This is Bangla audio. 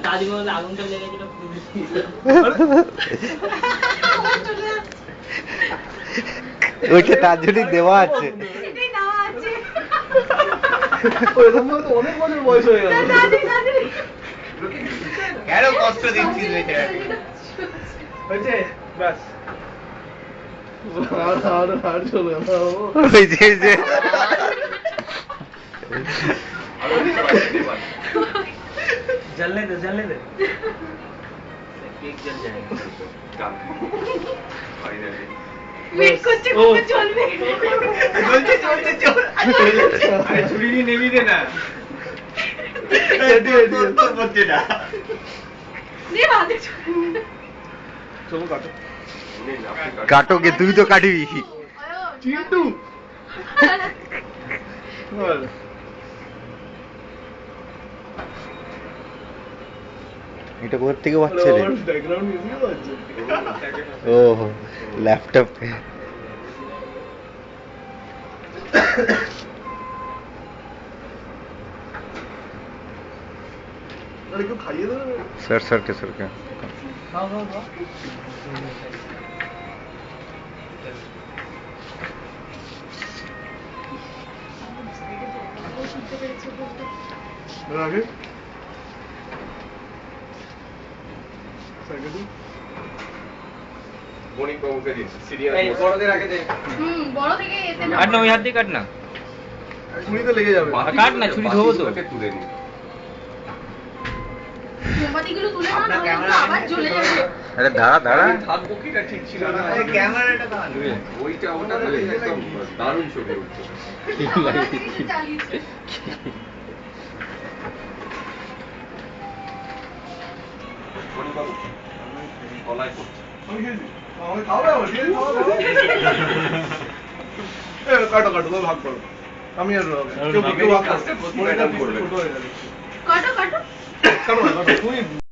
তাজমহলে আগুনটা লেগেছিল ওইটা তার জন্যই দেওয়া আছে। অনেক বছর বয়স হয়ে গেল। কেন কষ্ট দিচ্ছিস হয়েছে ব্যাস আর চলবে না। ওই যে जलने दे केक जल जाएगा वेट করছে কত চলবে আরে ছুরি নিয়ে নেমে দে না তোর পড়ছে না নে বাদে চলো কাটো কাটো গে, তুই তো কাটবি। চিন্টু এটা কোথা থেকে বাচ্চা রে? ব্যাকগ্রাউন্ড মিউজিক আছে। ও ল্যাপটপ। আরে কেউ খাইয়ে দেবে? सर के खाओ আগে সাইকেল মনিক বাবুকে দিন সিরিয়াল বড়দের আগে দে বড় থেকে এতে না काटना वही हाथ দিয়ে काटना ছুরি তো লেগে যাবে। কাট না, ছুরি ধোবো তো। তুলে দিন মোমবাতিগুলো তুলে নাও না হলে আবার জ্বলে যাবে अरे দাঁড়া হাত বকিটা ঠিক ছিল না ক্যামেরাটা দাঁড়ান ওটা একদম দারুণ ছবি উঠছে চালিয়েছে মনিক বাবু গলায় করছে আমি খেয়েছি। আমাকে খাওয়াবে আবার? ঠিক আছে, খাওয়াবে। কাটো তুমি ভাগ করো। আমি আর কেউ ভাগ করো। কাজটা প্রতি ম্যাডাম করবে। কাটো কাটো না, কাটো। তুমি